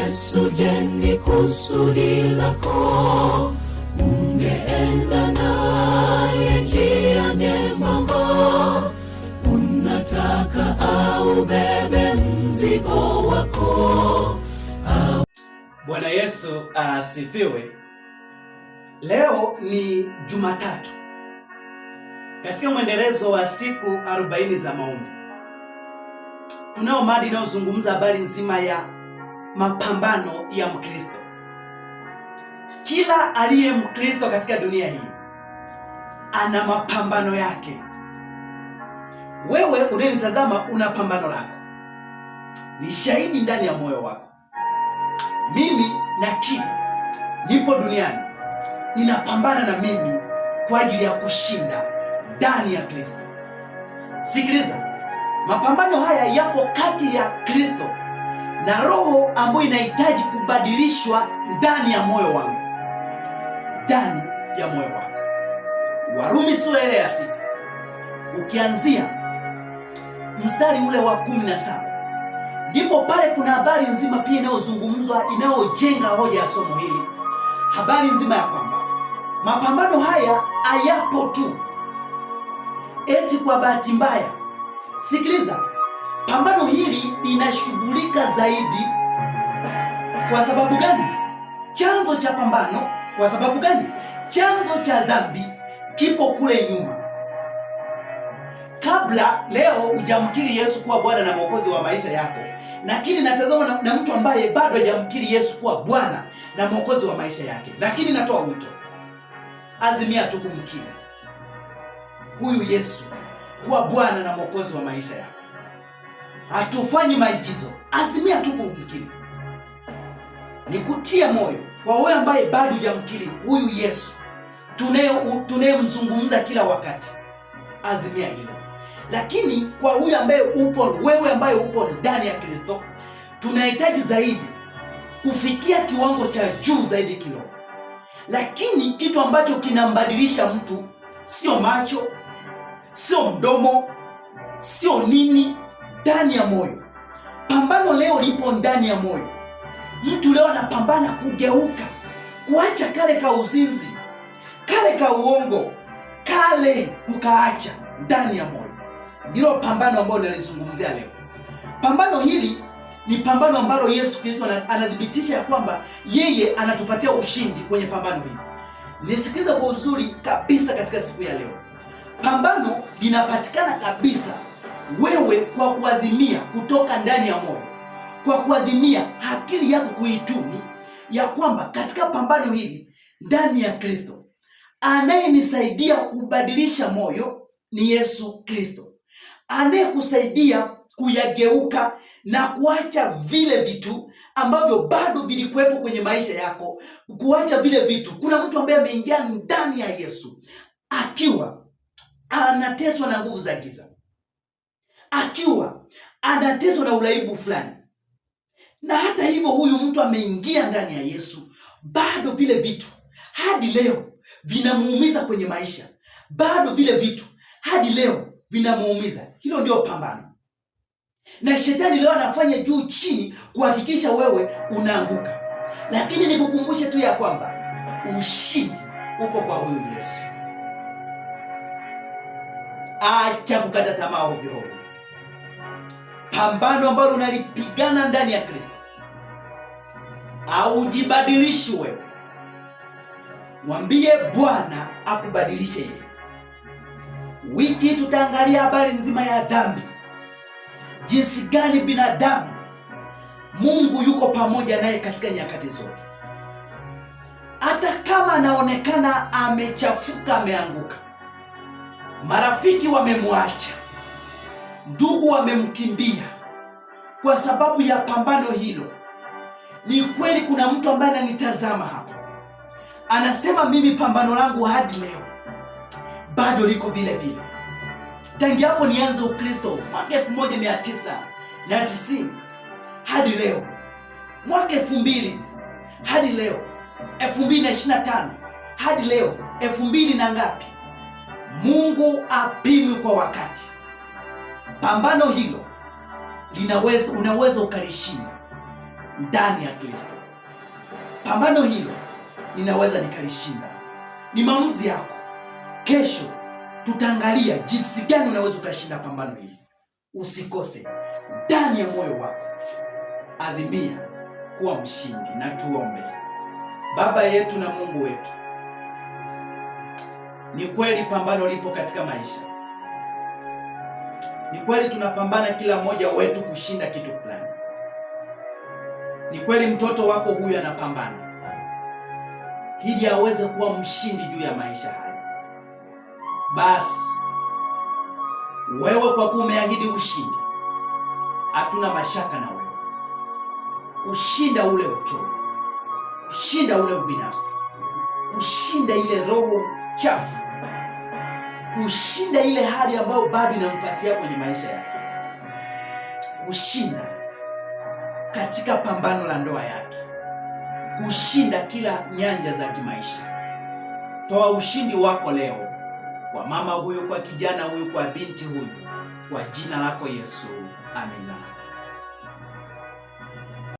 Yesu, je, ni kusudi lako? Ungeenda naye njia nyembamba, unataka aubebe mzigo wako. Bwana Yesu asifiwe. Leo ni Jumatatu katika mwendelezo wa siku 40 za maombi. Tunao mada inayozungumza habari nzima ya mapambano ya Mkristo. Kila aliye Mkristo katika dunia hii ana mapambano yake. Wewe unayenitazama una pambano lako, ni shahidi ndani ya moyo wako. Mimi nakiri nipo duniani, ninapambana na mimi kwa ajili ya kushinda ndani ya Kristo. Sikiliza, mapambano haya yapo kati ya Kristo na roho ambayo inahitaji kubadilishwa ndani ya moyo wangu, ndani ya moyo wako. Warumi sura ile ya 6 ukianzia mstari ule wa 17, ndipo pale kuna habari nzima pia inayozungumzwa inayojenga hoja ya somo hili. Habari nzima ya kwamba mapambano haya hayapo tu eti kwa bahati mbaya. Sikiliza, pambano hili linashughulika zaidi. Kwa sababu gani? Chanzo cha pambano, kwa sababu gani? Chanzo cha dhambi kipo kule nyuma. Kabla leo hujamkiri Yesu kuwa Bwana na Mwokozi wa maisha yako, lakini natazama na mtu ambaye bado hajamkiri Yesu kuwa Bwana na Mwokozi wa maisha yake, lakini natoa wito, azimia tu kumkiri huyu Yesu kuwa Bwana na Mwokozi wa maisha yako. Hatufanyi maigizo, azimia tu kumkiri. Nikutia moyo kwa wewe ambaye bado hujamkiri huyu Yesu tunayemzungumza kila wakati, azimia hilo. Lakini kwa huyu ambaye wewe ambaye upo ndani ya Kristo, tunahitaji zaidi kufikia kiwango cha juu zaidi kiroho. Lakini kitu ambacho kinambadilisha mtu sio macho, sio mdomo, sio nini, ndani ya moyo. Pambano leo lipo ndani ya moyo. Mtu leo anapambana kugeuka, kuacha kale ka uzinzi, kale ka uongo, kale kukaacha ndani ya moyo. Ndilo pambano ambalo nalizungumzia leo. Pambano hili ni pambano ambalo Yesu Kristo anathibitisha ya kwamba yeye anatupatia ushindi kwenye pambano hili. Nisikilize kwa uzuri kabisa katika siku ya leo. Pambano linapatikana kabisa wewe kwa kuadhimia kutoka ndani ya moyo, kwa kuadhimia akili yako kuituni ya kwamba katika pambano hili ndani ya Kristo, anayenisaidia kubadilisha moyo ni Yesu Kristo, anayekusaidia kuyageuka na kuacha vile vitu ambavyo bado vilikuwepo kwenye maisha yako, kuacha vile vitu. Kuna mtu ambaye ameingia ndani ya Yesu akiwa anateswa na nguvu za giza, akiwa anateswa na uraibu fulani, na hata hivyo huyu mtu ameingia ndani ya Yesu, bado vile vitu hadi leo vinamuumiza kwenye maisha, bado vile vitu hadi leo vinamuumiza. Hilo ndio pambano, na shetani leo anafanya juu chini kuhakikisha wewe unaanguka. Lakini nikukumbushe tu ya kwamba ushindi upo kwa huyu Yesu. Acha kukata tamaa ovyo ovyo. Pambano ambalo unalipigana ndani ya Kristo, au jibadilishi wewe. Mwambie Bwana akubadilishe yeye. Wiki tutaangalia habari nzima ya dhambi, jinsi gani binadamu Mungu yuko pamoja naye katika nyakati zote. Hata kama anaonekana amechafuka, ameanguka, marafiki wamemwacha, ndugu wamemkimbia kwa sababu ya pambano hilo. Ni kweli kuna mtu ambaye ananitazama hapa, anasema mimi pambano langu hadi leo bado liko vile vile. Tangu hapo nianze Ukristo mwaka 1990 hadi leo, mwaka 2000 hadi leo, 2025 hadi leo, 2000 na ngapi. Mungu apimwe kwa wakati. Pambano hilo unaweza ukalishinda ndani ya Kristo. Pambano hilo ninaweza nikalishinda. Ni maamuzi yako. Kesho tutaangalia jinsi gani unaweza ukashinda pambano hili. Usikose ndani ya moyo wako. Adhimia kuwa mshindi. Na tuombe. Baba yetu na Mungu wetu, ni kweli pambano lipo katika maisha. Ni kweli tunapambana kila mmoja wetu kushinda kitu fulani. Ni kweli mtoto wako huyu anapambana ili aweze kuwa mshindi juu ya maisha haya. Basi wewe kwa kuwa umeahidi ushindi, hatuna mashaka na wewe. Kushinda ule uchoyo, kushinda ule ubinafsi, kushinda ile roho chafu, kushinda ile hali ambayo bado inamfuatia kwenye maisha yake, kushinda katika pambano la ndoa yake, kushinda kila nyanja za kimaisha. Toa ushindi wako leo kwa mama huyu, kwa kijana huyu, kwa binti huyu, kwa jina lako Yesu. Amina.